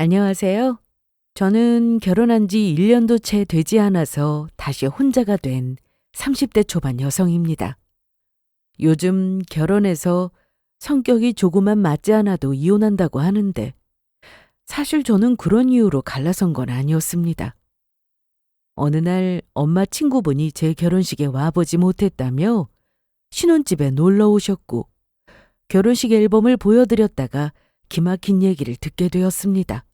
안녕하세요. 저는 결혼한 지 1년도 채 되지 않아서 다시 혼자가 된 30대 초반 여성입니다. 요즘 결혼해서 성격이 조금만 맞지 않아도 이혼한다고 하는데 사실 저는 그런 이유로 갈라선 건 아니었습니다. 어느 날 엄마 친구분이 제 결혼식에 와보지 못했다며 신혼집에 놀러 오셨고 결혼식 앨범을 보여드렸다가 기막힌 얘기를 듣게 되었습니다.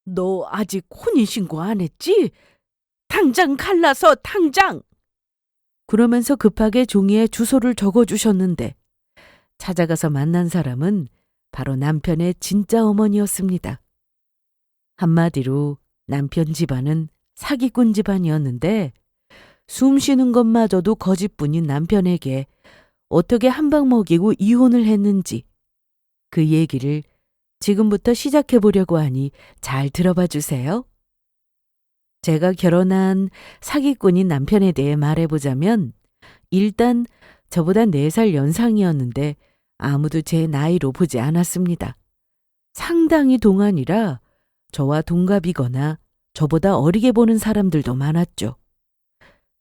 너 아직 혼인신고 안 했지? 당장 갈라서 당장! 그러면서 급하게 종이에 주소를 적어주셨는데 찾아가서 만난 사람은 바로 남편의 진짜 어머니였습니다. 한마디로 남편 집안은 사기꾼 집안이었는데 숨 쉬는 것마저도 거짓뿐인 남편에게 어떻게 한 방 먹이고 이혼을 했는지 그 얘기를 지금부터 시작해 보려고 하니 잘 들어봐 주세요. 제가 결혼한 사기꾼인 남편에 대해 말해보자면 일단 저보다 4살 연상이었는데 아무도 제 나이로 보지 않았습니다. 상당히 동안이라 저와 동갑이거나 저보다 어리게 보는 사람들도 많았죠.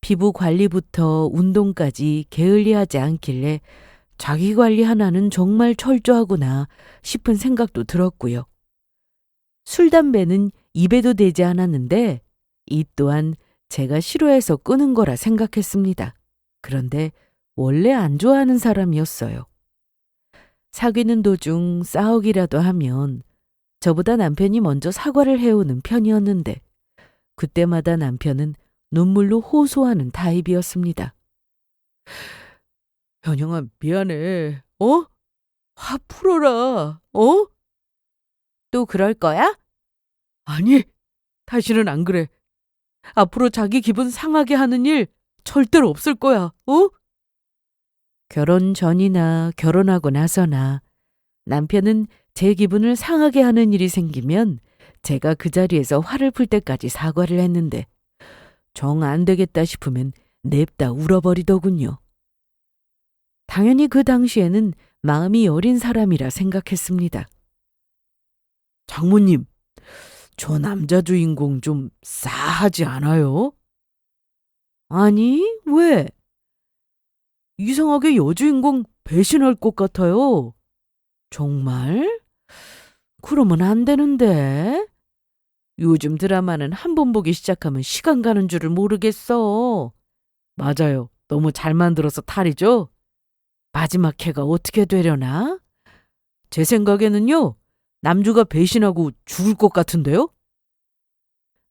피부 관리부터 운동까지 게을리하지 않길래 자기 관리 하나는 정말 철저하구나 싶은 생각도 들었고요. 술, 담배는 입에도 대지 않았는데 이 또한 제가 싫어해서 끊은 거라 생각했습니다. 그런데 원래 안 좋아하는 사람이었어요. 사귀는 도중 싸우기라도 하면 저보다 남편이 먼저 사과를 해오는 편이었는데 그때마다 남편은 눈물로 호소하는 타입이었습니다. 현영아, 미안해. 화 풀어라. 또 그럴 거야? 아니, 다시는 안 그래. 앞으로 자기 기분 상하게 하는 일 절대로 없을 거야. 결혼 전이나 결혼하고 나서나 남편은 제 기분을 상하게 하는 일이 생기면 제가 그 자리에서 화를 풀 때까지 사과를 했는데 정 안 되겠다 싶으면 냅다 울어버리더군요. 당연히 그 당시에는 마음이 여린 사람이라 생각했습니다. 장모님, 저 남자 주인공 좀 싸하지 않아요? 아니, 왜? 이상하게 여주인공 배신할 것 같아요. 정말? 그러면 안 되는데. 요즘 드라마는 한 번 보기 시작하면 시간 가는 줄을 모르겠어. 맞아요. 너무 잘 만들어서 탈이죠? 마지막 회가 어떻게 되려나? 제 생각에는요, 남주가 배신하고 죽을 것 같은데요?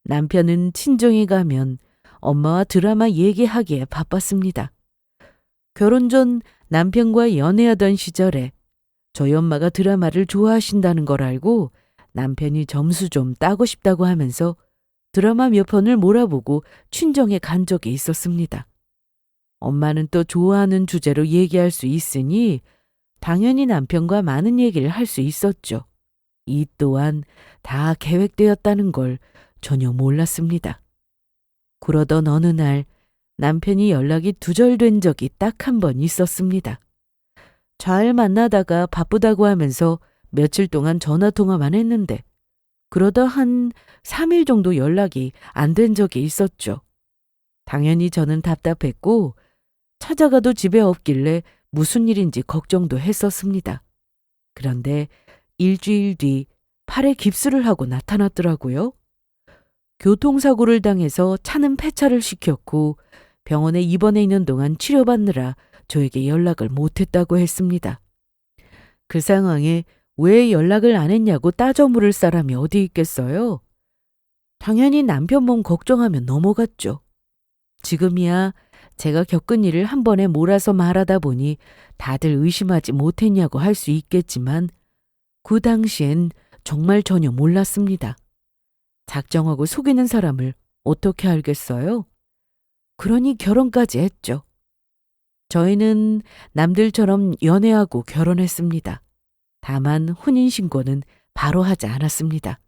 남편은 친정에 가면 엄마와 드라마 얘기하기에 바빴습니다. 결혼 전 남편과 연애하던 시절에 저희 엄마가 드라마를 좋아하신다는 걸 알고 남편이 점수 좀 따고 싶다고 하면서 드라마 몇 편을 몰아보고 친정에 간 적이 있었습니다. 엄마는 또 좋아하는 주제로 얘기할 수 있으니 당연히 남편과 많은 얘기를 할 수 있었죠. 이 또한 다 계획되었다는 걸 전혀 몰랐습니다. 그러던 어느 날 남편이 연락이 두절된 적이 딱 한 번 있었습니다. 잘 만나다가 바쁘다고 하면서 며칠 동안 전화통화만 했는데 그러다 한 3일 정도 연락이 안 된 적이 있었죠. 당연히 저는 답답했고 찾아가도 집에 없길래 무슨 일인지 걱정도 했었습니다. 그런데 일주일 뒤 팔에 깁스를 하고 나타났더라고요. 교통사고를 당해서 차는 폐차를 시켰고 병원에 입원해 있는 동안 치료받느라 저에게 연락을 못했다고 했습니다. 그 상황에 왜 연락을 안 했냐고 따져 물을 사람이 어디 있겠어요? 당연히 남편 몸 걱정하면 넘어갔죠. 지금이야 제가 겪은 일을 한 번에 몰아서 말하다 보니 다들 의심하지 못했냐고 할 수 있겠지만 그 당시엔 정말 전혀 몰랐습니다. 작정하고 속이는 사람을 어떻게 알겠어요? 그러니 결혼까지 했죠. 저희는 남들처럼 연애하고 결혼했습니다. 다만 혼인신고는 바로 하지 않았습니다.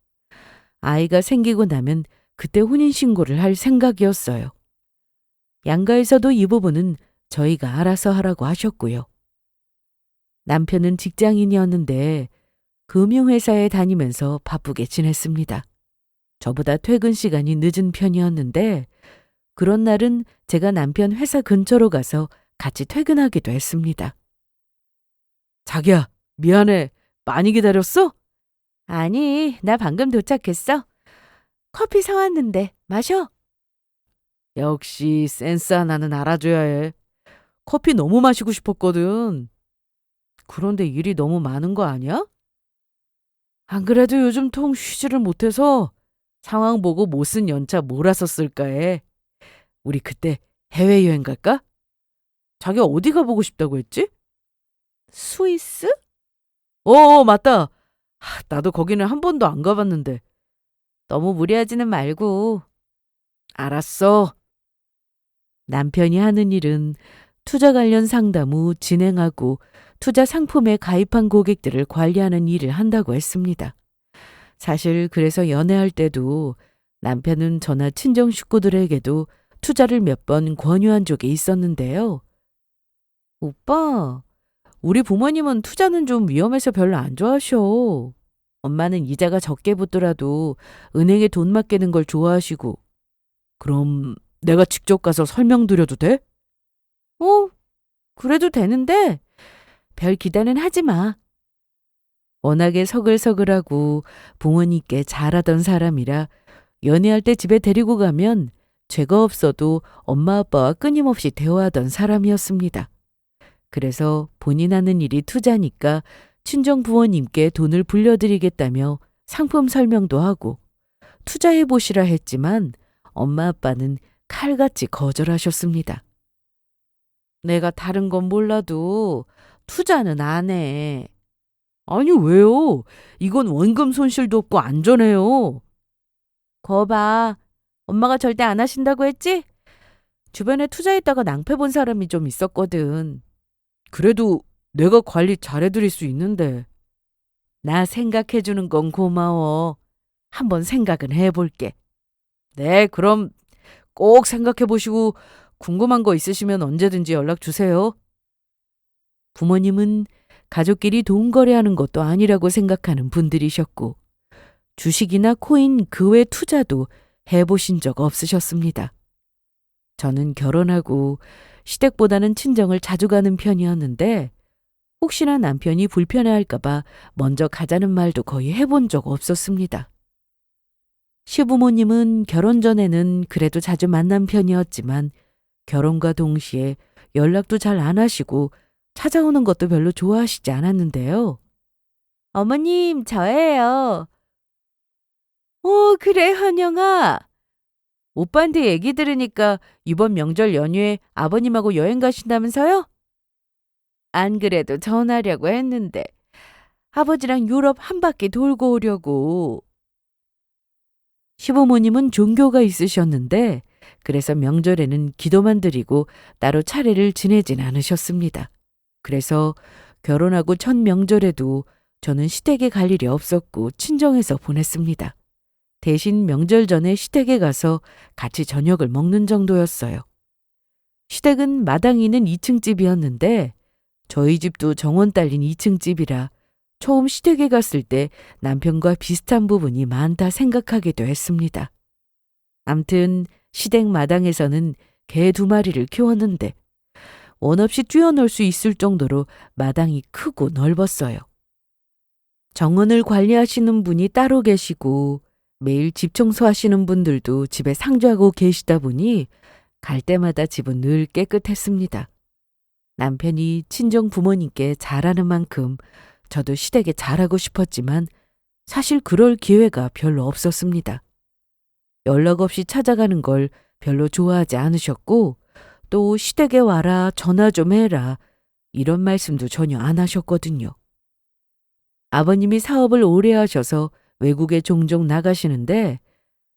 아이가 생기고 나면 그때 혼인신고를 할 생각이었어요. 양가에서도 이 부분은 저희가 알아서 하라고 하셨고요. 남편은 직장인이었는데 금융회사에 다니면서 바쁘게 지냈습니다. 저보다 퇴근 시간이 늦은 편이었는데 그런 날은 제가 남편 회사 근처로 가서 같이 퇴근하기도 했습니다. 자기야, 미안해. 많이 기다렸어? 아니, 나 방금 도착했어. 커피 사왔는데 마셔. 역시 센스 하나는 알아줘야 해. 커피 너무 마시고 싶었거든. 그런데 일이 너무 많은 거 아니야? 안 그래도 요즘 통 쉬지를 못해서 상황 보고 못 쓴 연차 몰아서 쓸까 해. 우리 그때 해외여행 갈까? 자기 어디 가보고 싶다고 했지? 스위스? 맞다. 나도 거기는 한 번도 안 가봤는데. 너무 무리하지는 말고. 알았어. 남편이 하는 일은 투자 관련 상담 후 진행하고 투자 상품에 가입한 고객들을 관리하는 일을 한다고 했습니다. 사실 그래서 연애할 때도 남편은 저나 친정 식구들에게도 투자를 몇 번 권유한 적이 있었는데요. 오빠, 우리 부모님은 투자는 좀 위험해서 별로 안 좋아하셔. 엄마는 이자가 적게 붙더라도 은행에 돈 맡기는 걸 좋아하시고. 그럼 내가 직접 가서 설명드려도 돼? 어, 그래도 되는데 별 기대는 하지 마. 워낙에 서글서글하고 부모님께 잘하던 사람이라 연애할 때 집에 데리고 가면 죄가 없어도 엄마 아빠와 끊임없이 대화하던 사람이었습니다. 그래서 본인 하는 일이 투자니까 친정 부모님께 돈을 불려드리겠다며 상품 설명도 하고 투자해보시라 했지만 엄마 아빠는 칼같이 거절하셨습니다. 내가 다른 건 몰라도 투자는 안 해. 아니, 왜요? 이건 원금 손실도 없고 안전해요. 거 봐. 엄마가 절대 안 하신다고 했지? 주변에 투자했다가 낭패 본 사람이 좀 있었거든. 그래도 내가 관리 잘해드릴 수 있는데. 나 생각해주는 건 고마워. 한번 생각은 해볼게. 네, 그럼 꼭 생각해보시고 궁금한 거 있으시면 언제든지 연락 주세요. 부모님은 가족끼리 돈 거래하는 것도 아니라고 생각하는 분들이셨고 주식이나 코인 그 외 투자도 해보신 적 없으셨습니다. 저는 결혼하고 시댁보다는 친정을 자주 가는 편이었는데 혹시나 남편이 불편해할까 봐 먼저 가자는 말도 거의 해본 적 없었습니다. 시부모님은 결혼 전에는 그래도 자주 만난 편이었지만 결혼과 동시에 연락도 잘 안 하시고 찾아오는 것도 별로 좋아하시지 않았는데요. 어머님, 저예요. 그래, 환영아. 오빠한테 얘기 들으니까 이번 명절 연휴에 아버님하고 여행 가신다면서요? 안 그래도 전화하려고 했는데 아버지랑 유럽 한 바퀴 돌고 오려고. 시부모님은 종교가 있으셨는데 그래서 명절에는 기도만 드리고 따로 차례를 지내진 않으셨습니다. 그래서 결혼하고 첫 명절에도 저는 시댁에 갈 일이 없었고 친정에서 보냈습니다. 대신 명절 전에 시댁에 가서 같이 저녁을 먹는 정도였어요. 시댁은 마당이 있는 2층 집이었는데 저희 집도 정원 딸린 2층 집이라 처음 시댁에 갔을 때 남편과 비슷한 부분이 많다 생각하기도 했습니다. 암튼 시댁 마당에서는 개 2마리를 키웠는데 원 없이 뛰어놀 수 있을 정도로 마당이 크고 넓었어요. 정원을 관리하시는 분이 따로 계시고 매일 집 청소하시는 분들도 집에 상주하고 계시다 보니 갈 때마다 집은 늘 깨끗했습니다. 남편이 친정 부모님께 잘하는 만큼 저도 시댁에 잘하고 싶었지만 사실 그럴 기회가 별로 없었습니다. 연락 없이 찾아가는 걸 별로 좋아하지 않으셨고 또 시댁에 와라, 전화 좀 해라 이런 말씀도 전혀 안 하셨거든요. 아버님이 사업을 오래 하셔서 외국에 종종 나가시는데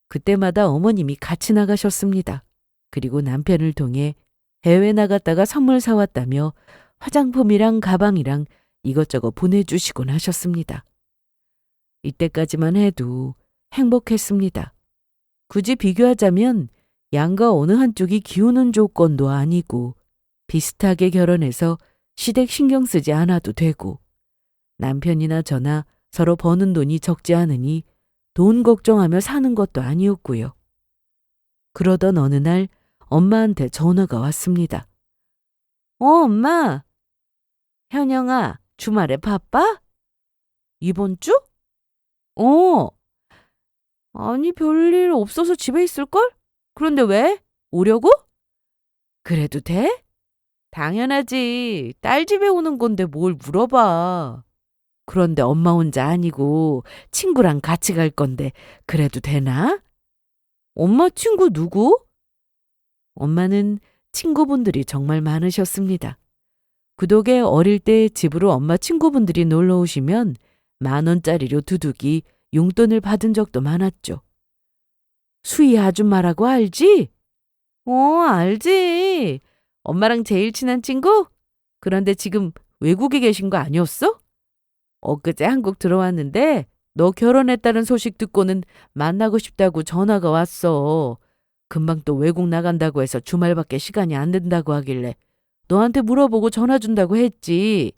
그때마다 어머님이 같이 나가셨습니다. 그리고 남편을 통해 해외 나갔다가 선물 사왔다며 화장품이랑 가방이랑 이것저것 보내주시곤 하셨습니다. 이때까지만 해도 행복했습니다. 굳이 비교하자면 양가 어느 한쪽이 기우는 조건도 아니고 비슷하게 결혼해서 시댁 신경 쓰지 않아도 되고 남편이나 저나 서로 버는 돈이 적지 않으니 돈 걱정하며 사는 것도 아니었고요. 그러던 어느 날 엄마한테 전화가 왔습니다. 엄마. 현영아, 주말에 바빠? 이번 주? 어. 아니, 별일 없어서 집에 있을걸? 그런데 왜? 오려고? 그래도 돼? 당연하지. 딸 집에 오는 건데 뭘 물어봐. 그런데 엄마 혼자 아니고 친구랑 같이 갈 건데 그래도 되나? 엄마 친구 누구? 엄마는 친구분들이 정말 많으셨습니다. 그 덕에 어릴 때 집으로 엄마 친구분들이 놀러 오시면 10,000원짜리로 두둑이 용돈을 받은 적도 많았죠. 수희 아줌마라고 알지? 알지. 엄마랑 제일 친한 친구? 그런데 지금 외국에 계신 거 아니었어? 엊그제 한국 들어왔는데 너 결혼했다는 소식 듣고는 만나고 싶다고 전화가 왔어. 금방 또 외국 나간다고 해서 주말밖에 시간이 안 된다고 하길래 너한테 물어보고 전화 준다고 했지.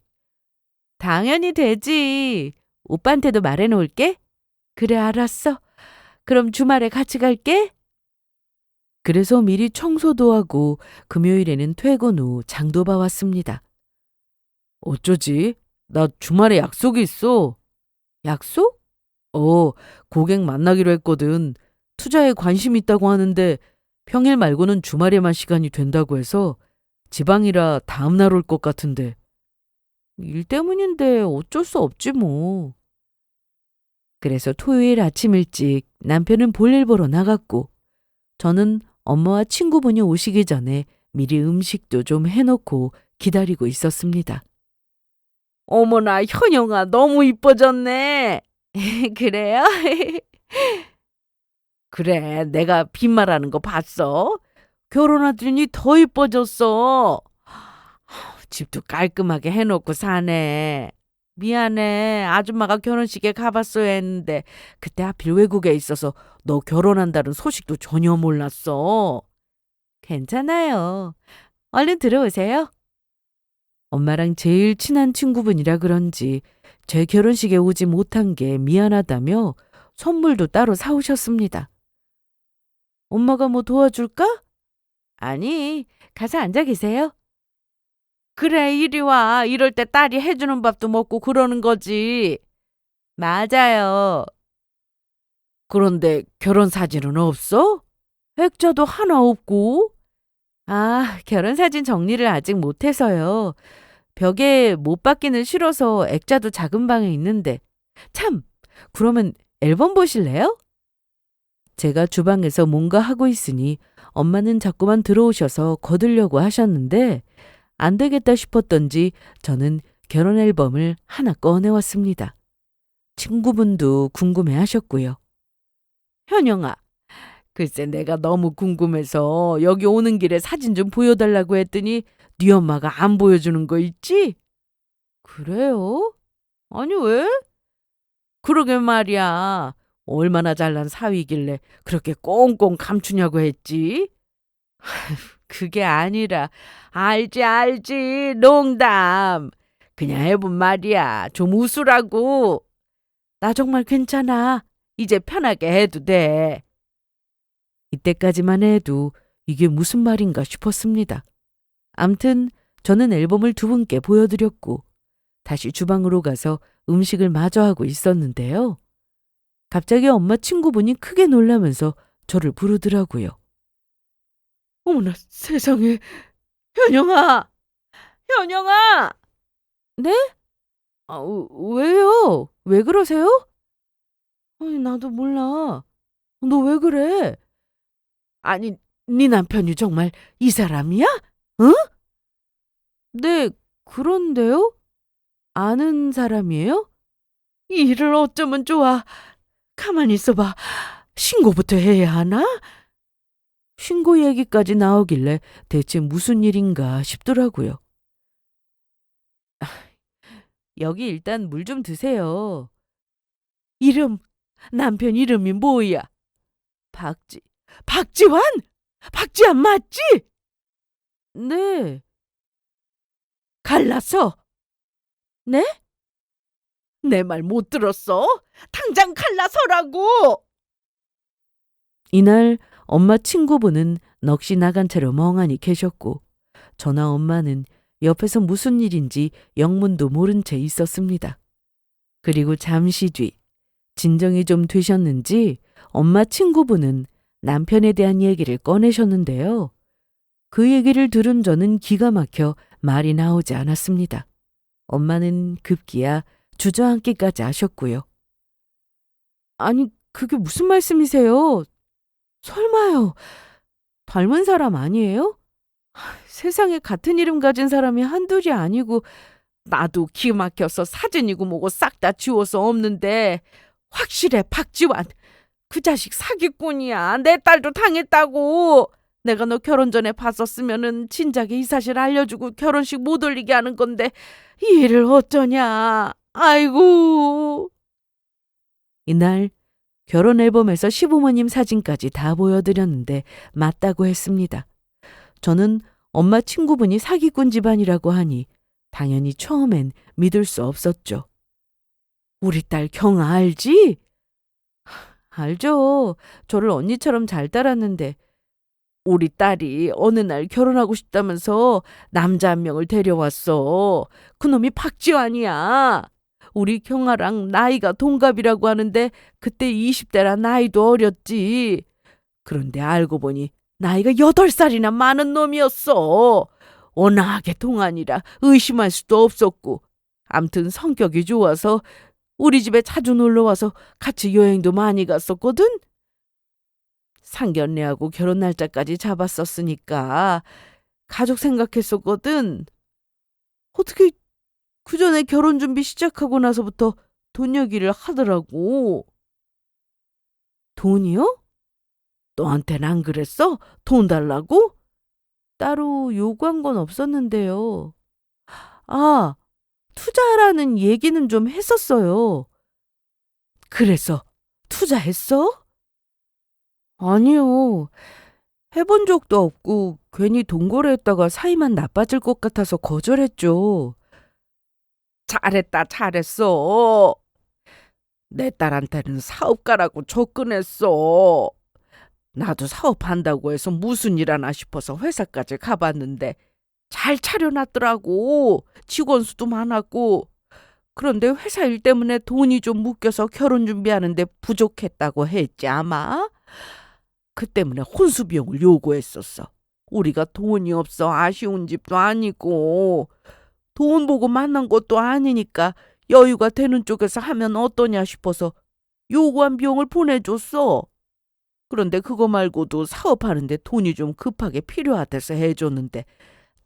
당연히 되지. 오빠한테도 말해놓을게. 그래, 알았어. 그럼 주말에 같이 갈게. 그래서 미리 청소도 하고 금요일에는 퇴근 후 장도 봐왔습니다. 어쩌지? 나 주말에 약속이 있어. 약속? 고객 만나기로 했거든. 투자에 관심 있다고 하는데 평일 말고는 주말에만 시간이 된다고 해서 지방이라 다음 날 올 것 같은데. 일 때문인데 어쩔 수 없지 뭐. 그래서 토요일 아침 일찍 남편은 볼일 보러 나갔고 저는 엄마와 친구분이 오시기 전에 미리 음식도 좀 해놓고 기다리고 있었습니다. 어머나, 현영아, 너무 이뻐졌네. 그래요? 그래, 내가 빈말하는 거 봤어? 결혼하더니 더 이뻐졌어. 집도 깔끔하게 해놓고 사네. 미안해. 아줌마가 결혼식에 가봤어야 했는데 그때 하필 외국에 있어서 너 결혼한다는 소식도 전혀 몰랐어. 괜찮아요. 얼른 들어오세요. 엄마랑 제일 친한 친구분이라 그런지 제 결혼식에 오지 못한 게 미안하다며 선물도 따로 사오셨습니다. 엄마가 뭐 도와줄까? 아니, 가서 앉아 계세요. 그래, 이리 와. 이럴 때 딸이 해주는 밥도 먹고 그러는 거지. 맞아요. 그런데 결혼 사진은 없어? 액자도 하나 없고. 결혼 사진 정리를 아직 못해서요. 벽에 못 받기는 싫어서 액자도 작은 방에 있는데. 참, 그러면 앨범 보실래요? 제가 주방에서 뭔가 하고 있으니 엄마는 자꾸만 들어오셔서 거들려고 하셨는데 안 되겠다 싶었던지 저는 결혼 앨범을 하나 꺼내왔습니다. 친구분도 궁금해 하셨고요. 현영아, 글쎄 내가 너무 궁금해서 여기 오는 길에 사진 좀 보여달라고 했더니 네 엄마가 안 보여주는 거 있지? 그래요? 아니 왜? 그러게 말이야. 얼마나 잘난 사위길래 그렇게 꽁꽁 감추냐고 했지? 그게 아니라 알지 농담. 그냥 해본 말이야. 좀 웃으라고. 나 정말 괜찮아. 이제 편하게 해도 돼. 이때까지만 해도 이게 무슨 말인가 싶었습니다. 암튼 저는 앨범을 두 분께 보여드렸고 다시 주방으로 가서 음식을 마저 하고 있었는데요. 갑자기 엄마 친구분이 크게 놀라면서 저를 부르더라고요. 어머나 세상에. 현영아! 현영아! 네? 왜요? 왜 그러세요? 아니, 나도 몰라. 너 왜 그래? 아니, 네 남편이 정말 이 사람이야? 응? 네, 그런데요? 아는 사람이에요? 이 일을 어쩌면 좋아. 가만히 있어봐. 신고부터 해야 하나? 신고 얘기까지 나오길래 대체 무슨 일인가 싶더라고요. 여기 일단 물 좀 드세요. 남편 이름이 뭐야? 박지환? 박지환 맞지? 네. 갈랐어? 네? 내 말 못 들었어? 당장 갈라서라고! 이날 엄마 친구분은 넋이 나간 채로 멍하니 계셨고 저나 엄마는 옆에서 무슨 일인지 영문도 모른 채 있었습니다. 그리고 잠시 뒤 진정이 좀 되셨는지 엄마 친구분은 남편에 대한 얘기를 꺼내셨는데요. 그 얘기를 들은 저는 기가 막혀 말이 나오지 않았습니다. 엄마는 급기야 주저앉기까지 하셨고요. 아니, 그게 무슨 말씀이세요? 설마요. 닮은 사람 아니에요? 세상에 같은 이름 가진 사람이 한둘이 아니고 나도 기 막혀서 사진이고 뭐고 싹 다 지워서 없는데 확실해 박지환. 그 자식 사기꾼이야. 내 딸도 당했다고. 내가 너 결혼 전에 봤었으면은 진작에 이 사실 알려주고 결혼식 못 올리게 하는 건데 이 일을 어쩌냐. 아이고. 이날 결혼 앨범에서 시부모님 사진까지 다 보여드렸는데 맞다고 했습니다. 저는 엄마 친구분이 사기꾼 집안이라고 하니 당연히 처음엔 믿을 수 없었죠. 우리 딸 경아 알지? 알죠. 저를 언니처럼 잘 따랐는데 우리 딸이 어느 날 결혼하고 싶다면서 남자 한 명을 데려왔어. 그놈이 박지환이야. 우리 경아랑 나이가 동갑이라고 하는데 그때 20대라 나이도 어렸지. 그런데 알고 보니 나이가 8살이나 많은 놈이었어. 워낙에 동안이라 의심할 수도 없었고 암튼 성격이 좋아서 우리 집에 자주 놀러와서 같이 여행도 많이 갔었거든. 상견례하고 결혼 날짜까지 잡았었으니까 가족 생각했었거든. 어떻게 그 전에 결혼 준비 시작하고 나서부터 돈 얘기를 하더라고. 돈이요? 너한테는 안 그랬어? 돈 달라고? 따로 요구한 건 없었는데요. 아, 투자라는 얘기는 좀 했었어요. 그래서 투자했어? 아니요. 해본 적도 없고 괜히 돈 거래했다가 사이만 나빠질 것 같아서 거절했죠. 잘했다, 잘했어. 내 딸한테는 사업가라고 접근했어. 나도 사업한다고 해서 무슨 일 하나 싶어서 회사까지 가봤는데 잘 차려놨더라고. 직원 수도 많았고. 그런데 회사 일 때문에 돈이 좀 묶여서 결혼 준비하는데 부족했다고 했지 아마? 그 때문에 혼수 비용을 요구했었어. 우리가 돈이 없어 아쉬운 집도 아니고 돈 보고 만난 것도 아니니까 여유가 되는 쪽에서 하면 어떠냐 싶어서 요구한 비용을 보내줬어. 그런데 그거 말고도 사업하는데 돈이 좀 급하게 필요하대서 해줬는데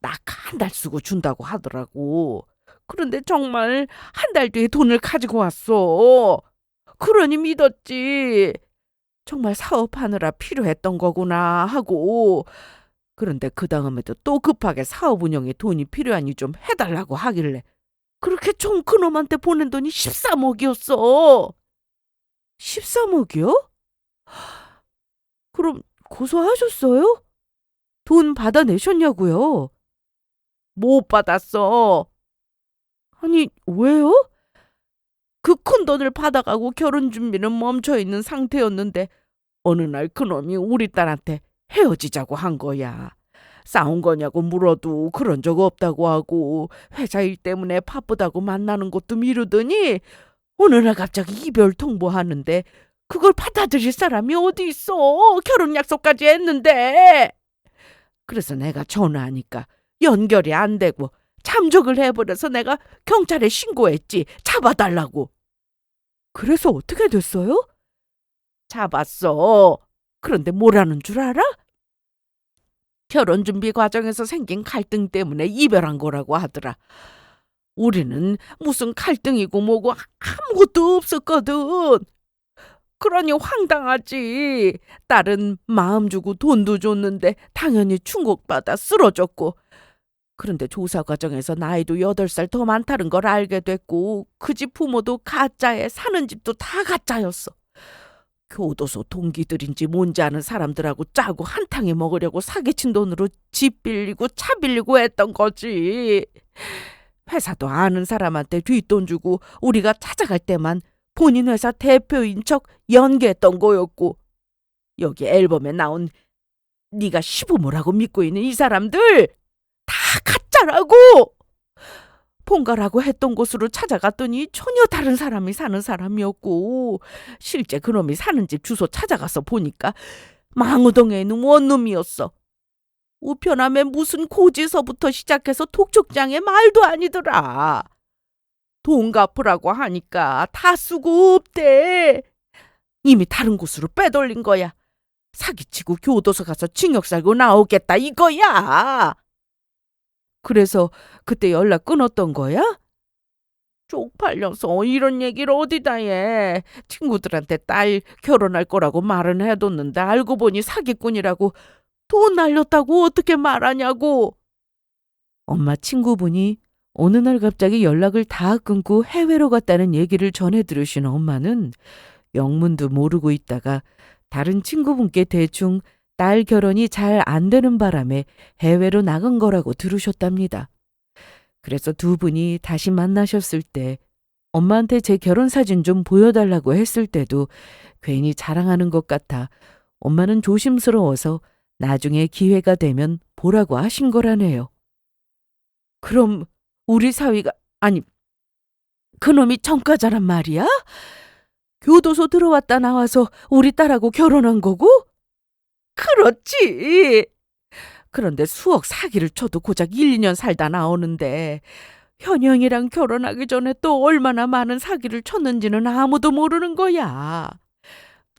딱 한 달 쓰고 준다고 하더라고. 그런데 정말 한 달 뒤에 돈을 가지고 왔어. 그러니 믿었지. 정말 사업하느라 필요했던 거구나 하고. 그런데 그 다음에도 또 급하게 사업 운영에 돈이 필요하니 좀 해달라고 하길래 그렇게 좀 그놈한테 보낸 돈이 13억이었어. 13억이요? 그럼 고소하셨어요? 돈 받아내셨냐고요? 못 받았어. 아니, 왜요? 그 큰 돈을 받아가고 결혼 준비는 멈춰 있는 상태였는데 어느 날 그놈이 우리 딸한테 헤어지자고 한 거야. 싸운 거냐고 물어도 그런 적 없다고 하고 회사 일 때문에 바쁘다고 만나는 것도 미루더니 어느 날 갑자기 이별 통보하는데 그걸 받아들일 사람이 어디 있어. 결혼 약속까지 했는데. 그래서 내가 전화하니까 연결이 안 되고 잠적을 해버려서 내가 경찰에 신고했지. 잡아달라고. 그래서 어떻게 됐어요? 잡았어. 그런데 뭐라는 줄 알아? 결혼 준비 과정에서 생긴 갈등 때문에 이별한 거라고 하더라. 우리는 무슨 갈등이고 뭐고 아무것도 없었거든. 그러니 황당하지. 딸은 마음 주고 돈도 줬는데 당연히 충고받아 쓰러졌고. 그런데 조사 과정에서 나이도 8살 더 많다는 걸 알게 됐고 그 집 부모도 가짜에 사는 집도 다 가짜였어. 교도소 동기들인지 뭔지 아는 사람들하고 짜고 한탕에 먹으려고 사기친 돈으로 집 빌리고 차 빌리고 했던 거지. 회사도 아는 사람한테 뒷돈 주고 우리가 찾아갈 때만 본인 회사 대표인 척 연기했던 거였고, 여기 앨범에 나온 네가 시부모라고 믿고 있는 이 사람들 다 가짜라고! 본가라고 했던 곳으로 찾아갔더니 전혀 다른 사람이 사는 사람이었고, 실제 그놈이 사는 집 주소 찾아가서 보니까 망우동에 있는 원룸이었어. 우편함에 무슨 고지서부터 시작해서 독촉장에 말도 아니더라. 돈 갚으라고 하니까 다 쓰고 없대. 이미 다른 곳으로 빼돌린 거야. 사기치고 교도소 가서 징역 살고 나오겠다 이거야. 그래서 그때 연락 끊었던 거야? 쪽팔려서 이런 얘기를 어디다 해. 친구들한테 딸 결혼할 거라고 말은 해뒀는데 알고 보니 사기꾼이라고, 돈 날렸다고 어떻게 말하냐고. 엄마 친구분이 어느 날 갑자기 연락을 다 끊고 해외로 갔다는 얘기를 전해 들으신 엄마는 영문도 모르고 있다가 다른 친구분께 대충 딸 결혼이 잘 안 되는 바람에 해외로 나간 거라고 들으셨답니다. 그래서 두 분이 다시 만나셨을 때 엄마한테 제 결혼 사진 좀 보여달라고 했을 때도 괜히 자랑하는 것 같아 엄마는 조심스러워서 나중에 기회가 되면 보라고 하신 거라네요. 그럼 우리 사위가, 아니, 그놈이 전과자란 말이야? 교도소 들어왔다 나와서 우리 딸하고 결혼한 거고? 그렇지. 그런데 수억 사기를 쳐도 고작 1, 2년 살다 나오는데 현영이랑 결혼하기 전에 또 얼마나 많은 사기를 쳤는지는 아무도 모르는 거야.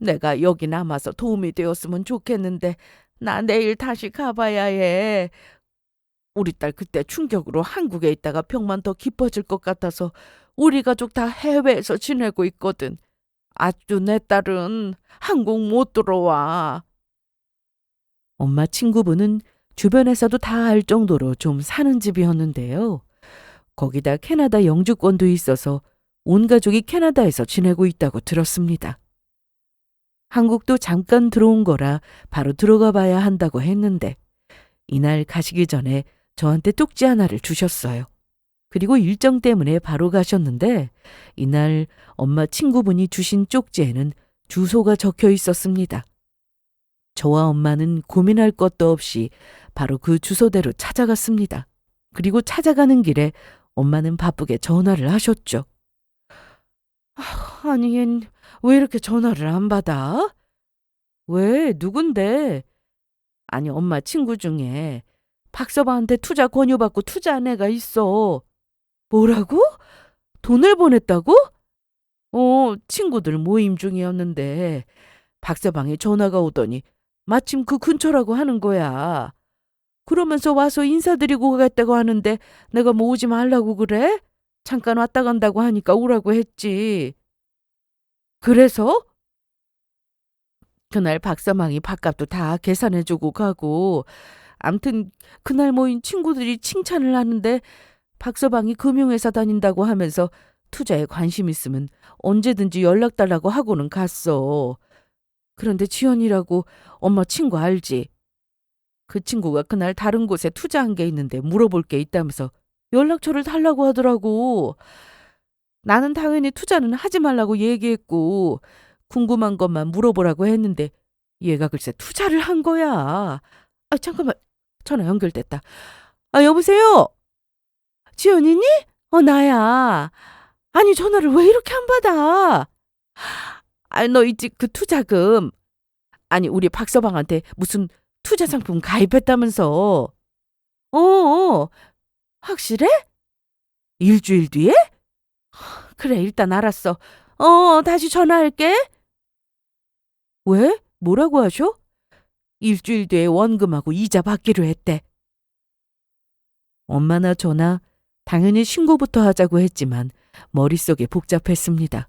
내가 여기 남아서 도움이 되었으면 좋겠는데 나 내일 다시 가봐야 해. 우리 딸 그때 충격으로 한국에 있다가 병만 더 깊어질 것 같아서 우리 가족 다 해외에서 지내고 있거든. 아주 내 딸은 한국 못 들어와. 엄마 친구분은 주변에서도 다 알 정도로 좀 사는 집이었는데요. 거기다 캐나다 영주권도 있어서 온 가족이 캐나다에서 지내고 있다고 들었습니다. 한국도 잠깐 들어온 거라 바로 들어가 봐야 한다고 했는데 이날 가시기 전에 저한테 쪽지 하나를 주셨어요. 그리고 일정 때문에 바로 가셨는데 이날 엄마 친구분이 주신 쪽지에는 주소가 적혀 있었습니다. 저와 엄마는 고민할 것도 없이 바로 그 주소대로 찾아갔습니다. 그리고 찾아가는 길에 엄마는 바쁘게 전화를 하셨죠. 아니, 얜 왜 이렇게 전화를 안 받아? 왜? 누군데? 아니, 엄마 친구 중에 박서방한테 투자 권유받고 투자한 애가 있어. 뭐라고? 돈을 보냈다고? 친구들 모임 중이었는데 박서방이 전화가 오더니 마침 그 근처라고 하는 거야. 그러면서 와서 인사드리고 가겠다고 하는데 내가 뭐 오지 말라고 그래? 잠깐 왔다 간다고 하니까 오라고 했지. 그래서? 그날 박서방이 밥값도 다 계산해주고 가고, 암튼 그날 모인 친구들이 칭찬을 하는데 박서방이 금융회사 다닌다고 하면서 투자에 관심 있으면 언제든지 연락 달라고 하고는 갔어. 그런데 지연이라고 엄마 친구 알지? 그 친구가 그날 다른 곳에 투자한 게 있는데 물어볼 게 있다면서 연락처를 달라고 하더라고. 나는 당연히 투자는 하지 말라고 얘기했고 궁금한 것만 물어보라고 했는데 얘가 글쎄 투자를 한 거야. 아, 잠깐만. 전화 연결됐다. 아, 여보세요? 지연이니? 나야. 아니, 전화를 왜 이렇게 안 받아? 아, 너 있지, 그 투자금. 아니, 우리 박서방한테 무슨 투자 상품 가입했다면서. 확실해? 일주일 뒤에? 그래, 일단 알았어. 다시 전화할게. 왜? 뭐라고 하셔? 일주일 뒤에 원금하고 이자 받기로 했대. 엄마나 저나 당연히 신고부터 하자고 했지만 머릿속에 복잡했습니다.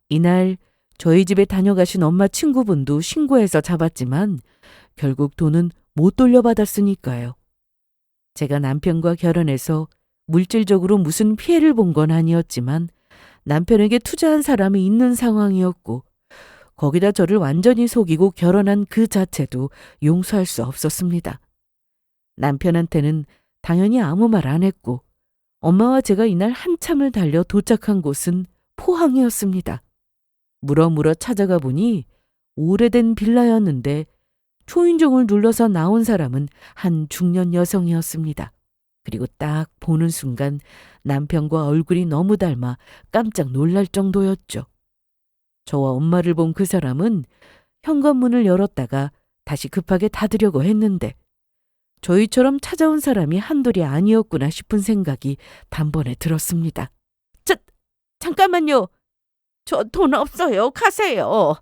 이날 저희 집에 다녀가신 엄마 친구분도 신고해서 잡았지만 결국 돈은 못 돌려받았으니까요. 제가 남편과 결혼해서 물질적으로 무슨 피해를 본 건 아니었지만 남편에게 투자한 사람이 있는 상황이었고 거기다 저를 완전히 속이고 결혼한 그 자체도 용서할 수 없었습니다. 남편한테는 당연히 아무 말 안 했고 엄마와 제가 이날 한참을 달려 도착한 곳은 포항이었습니다. 물어물어 찾아가 보니 오래된 빌라였는데 초인종을 눌러서 나온 사람은 한 중년 여성이었습니다. 그리고 딱 보는 순간 남편과 얼굴이 너무 닮아 깜짝 놀랄 정도였죠. 저와 엄마를 본 그 사람은 현관문을 열었다가 다시 급하게 닫으려고 했는데 저희처럼 찾아온 사람이 한둘이 아니었구나 싶은 생각이 단번에 들었습니다. 잠깐만요. 저 돈 없어요. 가세요.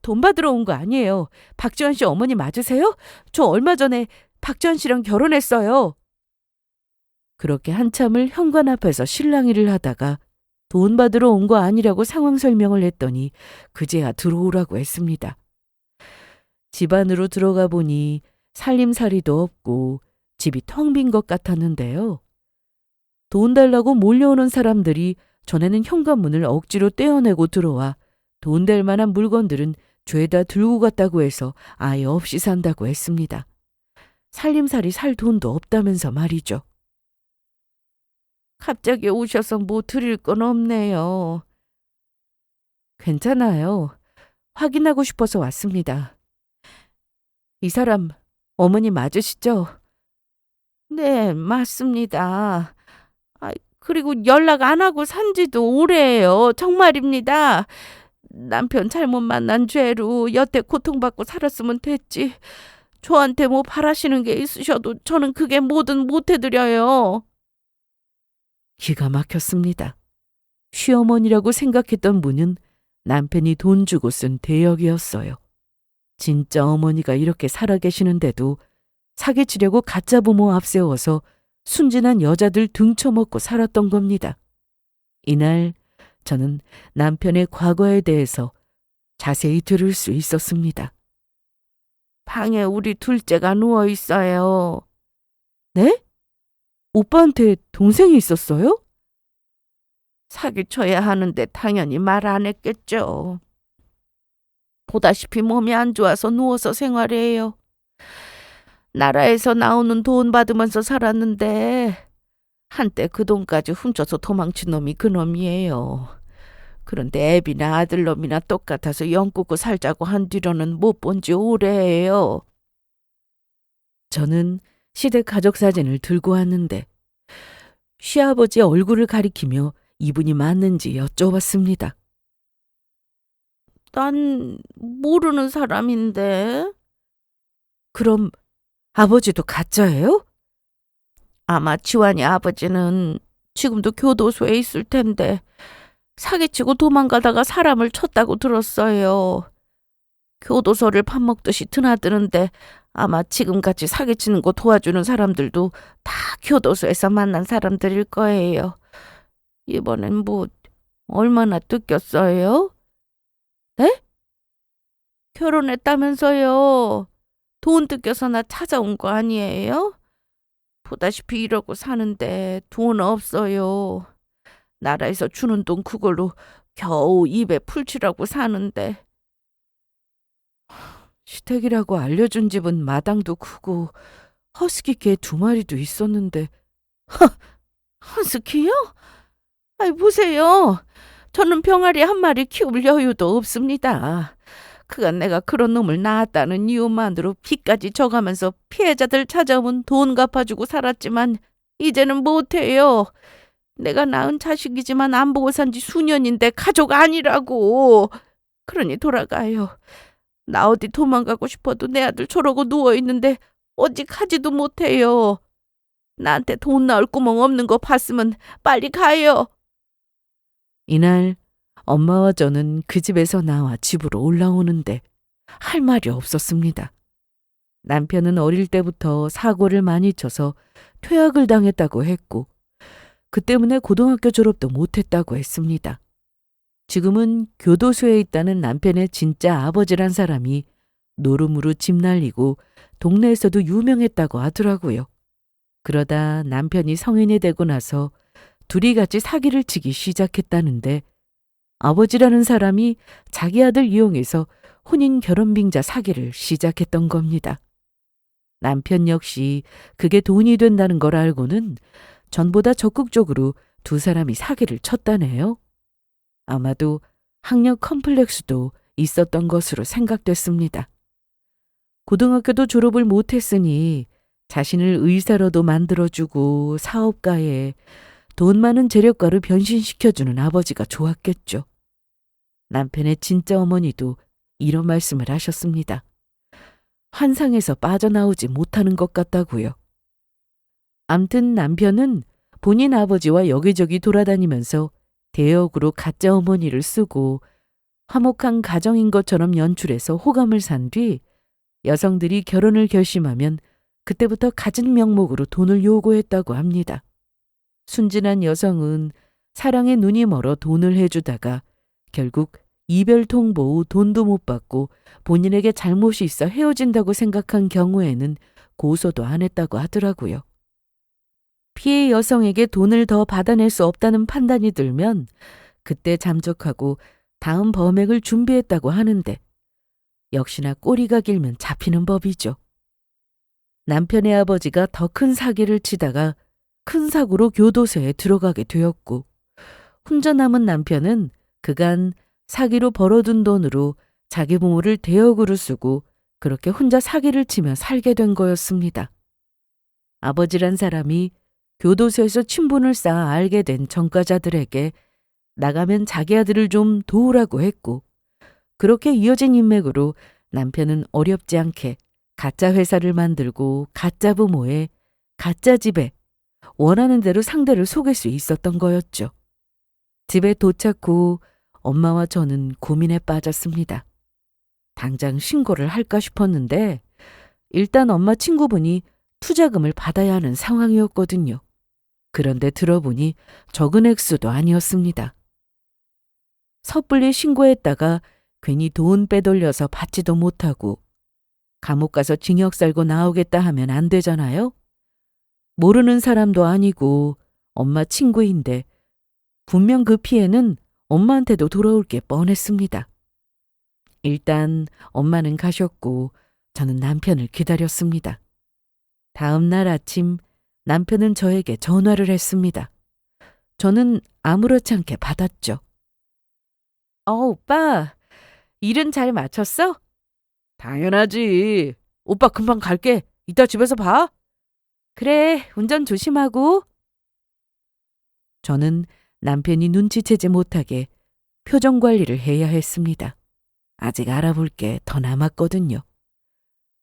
돈 받으러 온 거 아니에요. 박지원 씨 어머니 맞으세요? 저 얼마 전에 박지원 씨랑 결혼했어요. 그렇게 한참을 현관 앞에서 실랑이를 하다가 돈 받으러 온 거 아니라고 상황 설명을 했더니 그제야 들어오라고 했습니다. 집 안으로 들어가 보니 살림살이도 없고 집이 텅 빈 것 같았는데요. 돈 달라고 몰려오는 사람들이 전에는 현관문을 억지로 떼어내고 들어와 돈 될 만한 물건들은 죄다 들고 갔다고 해서 아예 없이 산다고 했습니다. 살림살이 살 돈도 없다면서 말이죠. 갑자기 오셔서 뭐 드릴 건 없네요. 괜찮아요. 확인하고 싶어서 왔습니다. 이 사람 어머니 맞으시죠? 네, 맞습니다. 그리고 연락 안 하고 산 지도 오래예요. 정말입니다. 남편 잘못 만난 죄로 여태 고통받고 살았으면 됐지. 저한테 뭐 바라시는 게 있으셔도 저는 그게 뭐든 못해드려요. 기가 막혔습니다. 시어머니라고 생각했던 분은 남편이 돈 주고 쓴 대역이었어요. 진짜 어머니가 이렇게 살아계시는데도 사기치려고 가짜 부모 앞세워서 순진한 여자들 등쳐먹고 살았던 겁니다. 이날 저는 남편의 과거에 대해서 자세히 들을 수 있었습니다. 방에 우리 둘째가 누워 있어요. 네? 오빠한테 동생이 있었어요? 사기쳐야 하는데 당연히 말 안 했겠죠. 보다시피 몸이 안 좋아서 누워서 생활해요. 나라에서 나오는 돈 받으면서 살았는데 한때 그 돈까지 훔쳐서 도망친 놈이 그 놈이에요. 그런데 애비나 아들놈이나 똑같아서 영꾸고 살자고 한 뒤로는 못 본 지 오래예요. 저는 시댁 가족 사진을 들고 왔는데 시아버지 얼굴을 가리키며 이분이 맞는지 여쭤봤습니다. 난 모르는 사람인데. 그럼 아버지도 가짜예요? 아마 지환이 아버지는 지금도 교도소에 있을 텐데 사기치고 도망가다가 사람을 쳤다고 들었어요. 교도소를 밥 먹듯이 드나드는데 아마 지금같이 사기치는 거 도와주는 사람들도 다 교도소에서 만난 사람들일 거예요. 이번엔 뭐 얼마나 뜯겼어요? 네? 결혼했다면서요. 돈 뜯겨서 나 찾아온 거 아니에요? 보다시피 이러고 사는데 돈 없어요. 나라에서 주는 돈 그걸로 겨우 입에 풀칠하고 사는데. 시댁이라고 알려준 집은 마당도 크고 허스키 개 2마리도 있었는데. 허스키요? 아이 보세요. 저는 병아리 1마리 키울 여유도 없습니다. 그간 내가 그런 놈을 낳았다는 이유만으로 빚까지 져가면서 피해자들 찾아오면 돈 갚아주고 살았지만 이제는 못해요. 내가 낳은 자식이지만 안 보고 산 지 수년인데 가족 아니라고. 그러니 돌아가요. 나 어디 도망가고 싶어도 내 아들 저러고 누워있는데 오직 하지도 못해요. 나한테 돈 나올 구멍 없는 거 봤으면 빨리 가요. 이날 엄마와 저는 그 집에서 나와 집으로 올라오는데 할 말이 없었습니다. 남편은 어릴 때부터 사고를 많이 쳐서 퇴학을 당했다고 했고 그 때문에 고등학교 졸업도 못했다고 했습니다. 지금은 교도소에 있다는 남편의 진짜 아버지란 사람이 노름으로 집 날리고 동네에서도 유명했다고 하더라고요. 그러다 남편이 성인이 되고 나서 둘이 같이 사기를 치기 시작했다는데 아버지라는 사람이 자기 아들 이용해서 혼인 결혼 빙자 사기를 시작했던 겁니다. 남편 역시 그게 돈이 된다는 걸 알고는 전보다 적극적으로 두 사람이 사기를 쳤다네요. 아마도 학력 컴플렉스도 있었던 것으로 생각됐습니다. 고등학교도 졸업을 못했으니 자신을 의사로도 만들어주고 사업가에 돈 많은 재력가로 변신시켜주는 아버지가 좋았겠죠. 남편의 진짜 어머니도 이런 말씀을 하셨습니다. 환상에서 빠져나오지 못하는 것 같다고요. 암튼 남편은 본인 아버지와 여기저기 돌아다니면서 대역으로 가짜 어머니를 쓰고 화목한 가정인 것처럼 연출해서 호감을 산 뒤 여성들이 결혼을 결심하면 그때부터 갖은 명목으로 돈을 요구했다고 합니다. 순진한 여성은 사랑에 눈이 멀어 돈을 해주다가 결국 이별 통보 후 돈도 못 받고 본인에게 잘못이 있어 헤어진다고 생각한 경우에는 고소도 안 했다고 하더라고요. 피해 여성에게 돈을 더 받아낼 수 없다는 판단이 들면 그때 잠적하고 다음 범행을 준비했다고 하는데 역시나 꼬리가 길면 잡히는 법이죠. 남편의 아버지가 더 큰 사기를 치다가 큰 사고로 교도소에 들어가게 되었고 혼자 남은 남편은 그간 사기로 벌어둔 돈으로 자기 부모를 대역으로 쓰고 그렇게 혼자 사기를 치며 살게 된 거였습니다. 아버지란 사람이 교도소에서 친분을 쌓아 알게 된 전과자들에게 나가면 자기 아들을 좀 도우라고 했고 그렇게 이어진 인맥으로 남편은 어렵지 않게 가짜 회사를 만들고 가짜 부모에 가짜 집에 원하는 대로 상대를 속일 수 있었던 거였죠. 집에 도착 후 엄마와 저는 고민에 빠졌습니다. 당장 신고를 할까 싶었는데 일단 엄마 친구분이 투자금을 받아야 하는 상황이었거든요. 그런데 들어보니 적은 액수도 아니었습니다. 섣불리 신고했다가 괜히 돈 빼돌려서 받지도 못하고 감옥 가서 징역 살고 나오겠다 하면 안 되잖아요? 모르는 사람도 아니고 엄마 친구인데 분명 그 피해는 엄마한테도 돌아올 게 뻔했습니다. 일단 엄마는 가셨고 저는 남편을 기다렸습니다. 다음 날 아침 남편은 저에게 전화를 했습니다. 저는 아무렇지 않게 받았죠. 오빠, 일은 잘 마쳤어? 당연하지. 오빠 금방 갈게. 이따 집에서 봐. 그래, 운전 조심하고. 저는 남편이 눈치채지 못하게 표정 관리를 해야 했습니다. 아직 알아볼 게 더 남았거든요.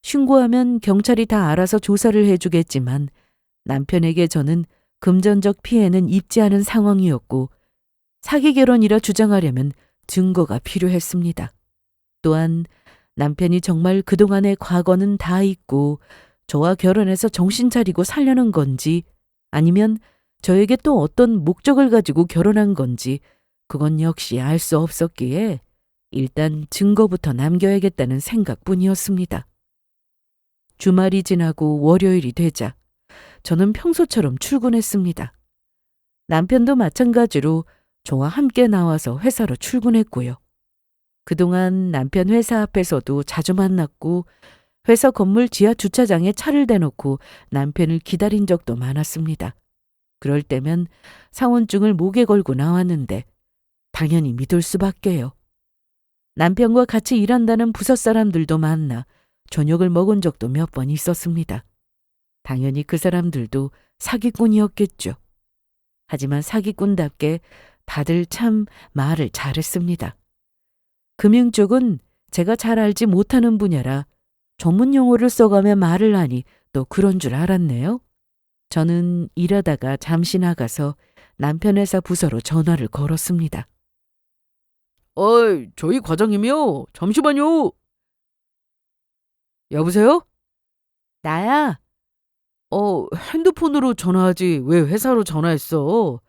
신고하면 경찰이 다 알아서 조사를 해주겠지만 남편에게 저는 금전적 피해는 입지 않은 상황이었고 사기 결혼이라 주장하려면 증거가 필요했습니다. 또한 남편이 정말 그동안의 과거는 다 잊고 저와 결혼해서 정신 차리고 살려는 건지 아니면 저에게 또 어떤 목적을 가지고 결혼한 건지 그건 역시 알 수 없었기에 일단 증거부터 남겨야겠다는 생각뿐이었습니다. 주말이 지나고 월요일이 되자 저는 평소처럼 출근했습니다. 남편도 마찬가지로 저와 함께 나와서 회사로 출근했고요. 그동안 남편 회사 앞에서도 자주 만났고 회사 건물 지하 주차장에 차를 대놓고 남편을 기다린 적도 많았습니다. 그럴 때면 사원증을 목에 걸고 나왔는데 당연히 믿을 수밖에요. 남편과 같이 일한다는 부서 사람들도 만나 저녁을 먹은 적도 몇 번 있었습니다. 당연히 그 사람들도 사기꾼이었겠죠. 하지만 사기꾼답게 다들 참 말을 잘했습니다. 금융 쪽은 제가 잘 알지 못하는 분야라 전문 용어를 써가며 말을 하니 또 그런 줄 알았네요. 저는 일하다가 잠시 나가서 남편 회사 부서로 전화를 걸었습니다. 저희 과장님이요. 잠시만요. 여보세요? 나야. 핸드폰으로 전화하지 왜 회사로 전화했어?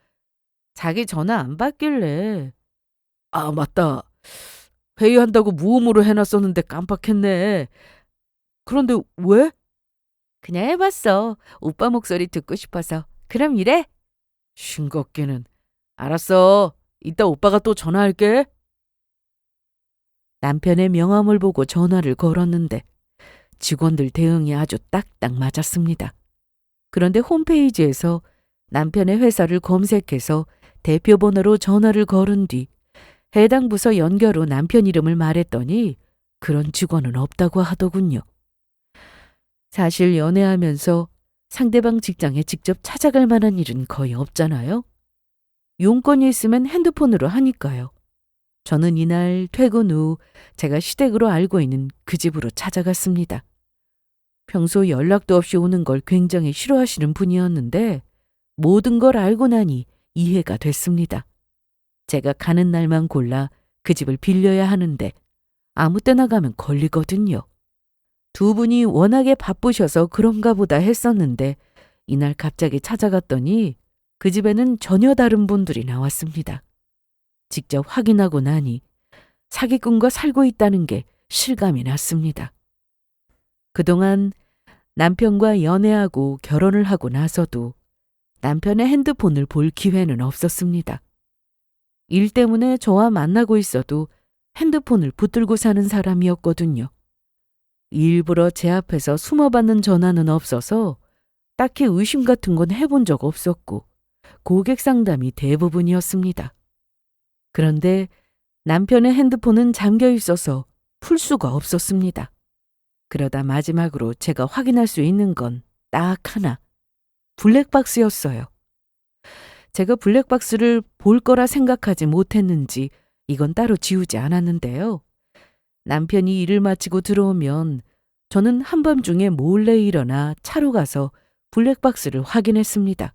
자기 전화 안 받길래. 아, 맞다. 회의한다고 무음으로 해놨었는데 깜빡했네. 그런데 왜? 그냥 해봤어. 오빠 목소리 듣고 싶어서. 그럼 이래? 싱겁기는. 알았어. 이따 오빠가 또 전화할게. 남편의 명함을 보고 전화를 걸었는데 직원들 대응이 아주 딱딱 맞았습니다. 그런데 홈페이지에서 남편의 회사를 검색해서 대표 번호로 전화를 걸은 뒤 해당 부서 연결 후 남편 이름을 말했더니 그런 직원은 없다고 하더군요. 사실 연애하면서 상대방 직장에 직접 찾아갈 만한 일은 거의 없잖아요. 용건이 있으면 핸드폰으로 하니까요. 저는 이날 퇴근 후 제가 시댁으로 알고 있는 그 집으로 찾아갔습니다. 평소 연락도 없이 오는 걸 굉장히 싫어하시는 분이었는데 모든 걸 알고 나니 이해가 됐습니다. 제가 가는 날만 골라 그 집을 빌려야 하는데 아무 때나 가면 걸리거든요. 두 분이 워낙에 바쁘셔서 그런가 보다 했었는데 이날 갑자기 찾아갔더니 그 집에는 전혀 다른 분들이 나왔습니다. 직접 확인하고 나니 사기꾼과 살고 있다는 게 실감이 났습니다. 그동안 남편과 연애하고 결혼을 하고 나서도 남편의 핸드폰을 볼 기회는 없었습니다. 일 때문에 저와 만나고 있어도 핸드폰을 붙들고 사는 사람이었거든요. 일부러 제 앞에서 숨어받는 전화는 없어서 딱히 의심 같은 건 해본 적 없었고 고객 상담이 대부분이었습니다. 그런데 남편의 핸드폰은 잠겨 있어서 풀 수가 없었습니다. 그러다 마지막으로 제가 확인할 수 있는 건 딱 하나, 블랙박스였어요. 제가 블랙박스를 볼 거라 생각하지 못했는지 이건 따로 지우지 않았는데요. 남편이 일을 마치고 들어오면 저는 한밤중에 몰래 일어나 차로 가서 블랙박스를 확인했습니다.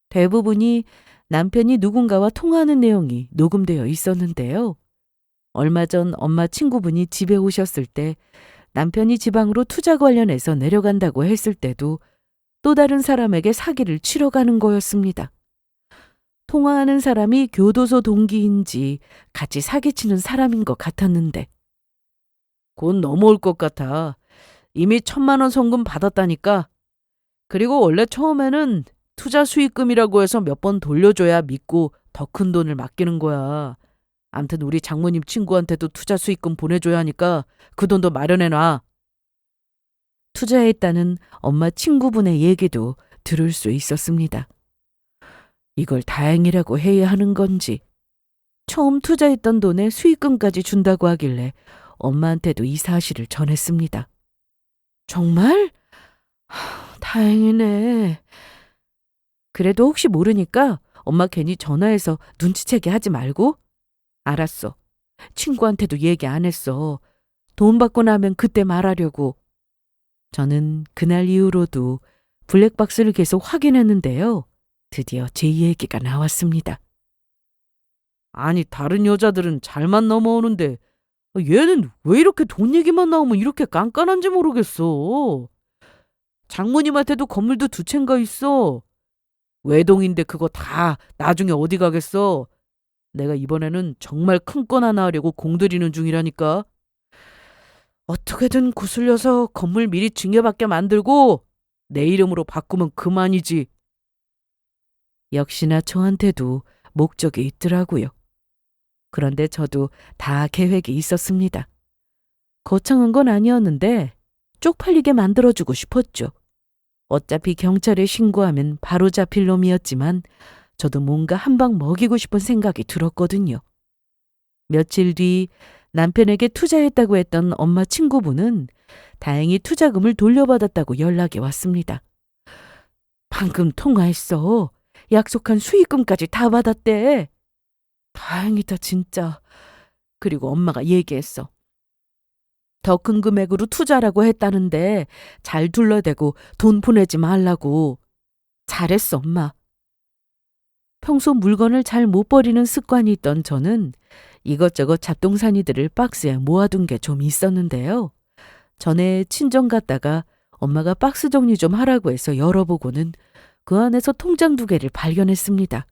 대부분이 남편이 누군가와 통화하는 내용이 녹음되어 있었는데요. 얼마 전 엄마 친구분이 집에 오셨을 때 남편이 지방으로 투자 관련해서 내려간다고 했을 때도 또 다른 사람에게 사기를 치러 가는 거였습니다. 통화하는 사람이 교도소 동기인지 같이 사기치는 사람인 것 같았는데 곧 넘어올 것 같아. 이미 1,000만 원 성금 받았다니까. 그리고 원래 처음에는 투자 수익금이라고 해서 몇 번 돌려줘야 믿고 더 큰 돈을 맡기는 거야. 암튼 우리 장모님 친구한테도 투자 수익금 보내줘야 하니까 그 돈도 마련해놔. 투자했다는 엄마 친구분의 얘기도 들을 수 있었습니다. 이걸 다행이라고 해야 하는 건지 처음 투자했던 돈에 수익금까지 준다고 하길래 엄마한테도 이 사실을 전했습니다. 정말? 다행이네. 그래도 혹시 모르니까 엄마 괜히 전화해서 눈치채게 하지 말고. 알았어. 친구한테도 얘기 안 했어. 돈 받고 나면 그때 말하려고. 저는 그날 이후로도 블랙박스를 계속 확인했는데요. 드디어 제 얘기가 나왔습니다. 아니 다른 여자들은 잘만 넘어오는데 얘는 왜 이렇게 돈 얘기만 나오면 이렇게 깐깐한지 모르겠어. 장모님한테도 건물도 2채인가 있어. 외동인데 그거 다 나중에 어디 가겠어. 내가 이번에는 정말 큰 건 하나 하려고 공들이는 중이라니까. 어떻게든 구슬려서 건물 미리 증여받게 만들고 내 이름으로 바꾸면 그만이지. 역시나 저한테도 목적이 있더라고요. 그런데 저도 다 계획이 있었습니다. 거창한 건 아니었는데 쪽팔리게 만들어주고 싶었죠. 어차피 경찰에 신고하면 바로 잡힐 놈이었지만 저도 뭔가 한 방 먹이고 싶은 생각이 들었거든요. 며칠 뒤 남편에게 투자했다고 했던 엄마 친구분은 다행히 투자금을 돌려받았다고 연락이 왔습니다. 방금 통화했어. 약속한 수익금까지 다 받았대. 다행이다 진짜. 그리고 엄마가 얘기했어. 더 큰 금액으로 투자라고 했다는데 잘 둘러대고 돈 보내지 말라고. 잘했어 엄마. 평소 물건을 잘 못 버리는 습관이 있던 저는 이것저것 잡동사니들을 박스에 모아둔 게 좀 있었는데요. 전에 친정 갔다가 엄마가 박스 정리 좀 하라고 해서 열어보고는 그 안에서 통장 2개를 발견했습니다.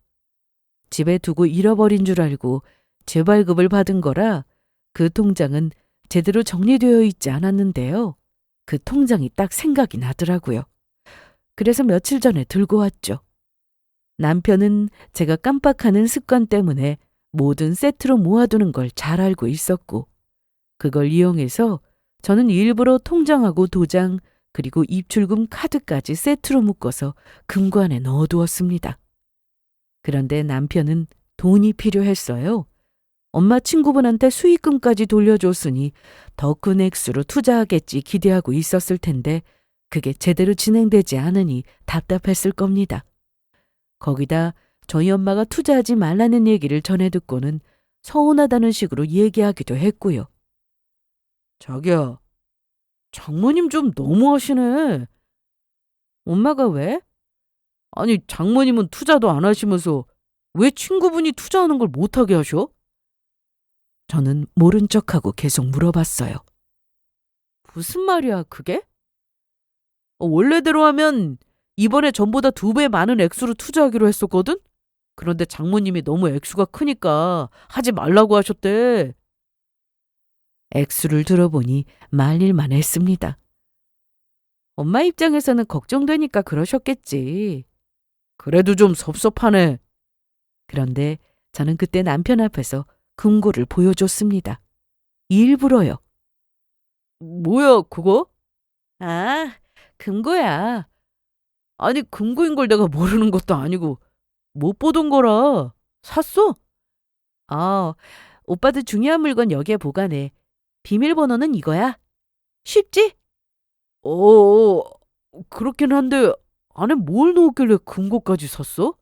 집에 두고 잃어버린 줄 알고 재발급을 받은 거라 그 통장은 제대로 정리되어 있지 않았는데요. 그 통장이 딱 생각이 나더라고요. 그래서 며칠 전에 들고 왔죠. 남편은 제가 깜빡하는 습관 때문에 모든 세트로 모아두는 걸 잘 알고 있었고 그걸 이용해서 저는 일부러 통장하고 도장 그리고 입출금 카드까지 세트로 묶어서 금관에 넣어두었습니다. 그런데 남편은 돈이 필요했어요. 엄마 친구분한테 수익금까지 돌려줬으니 더 큰 액수로 투자하겠지 기대하고 있었을 텐데 그게 제대로 진행되지 않으니 답답했을 겁니다. 거기다 저희 엄마가 투자하지 말라는 얘기를 전해 듣고는 서운하다는 식으로 얘기하기도 했고요. 자기야, 장모님 좀 너무하시네. 엄마가 왜? 아니, 장모님은 투자도 안 하시면서 왜 친구분이 투자하는 걸 못하게 하셔? 저는 모른 척하고 계속 물어봤어요. 무슨 말이야, 그게? 원래대로 하면 이번에 전보다 2배 많은 액수로 투자하기로 했었거든? 그런데 장모님이 너무 액수가 크니까 하지 말라고 하셨대. 액수를 들어보니 말릴만 했습니다. 엄마 입장에서는 걱정되니까 그러셨겠지. 그래도 좀 섭섭하네. 그런데 저는 그때 남편 앞에서 금고를 보여줬습니다. 일부러요. 뭐야, 그거? 아, 금고야. 아니, 금고인 걸 내가 모르는 것도 아니고 못 보던 거라. 샀어? 오빠도 중요한 물건 여기에 보관해. 비밀번호는 이거야. 쉽지? 어, 그렇긴 한데 안에 뭘 넣었길래 금고까지 샀어?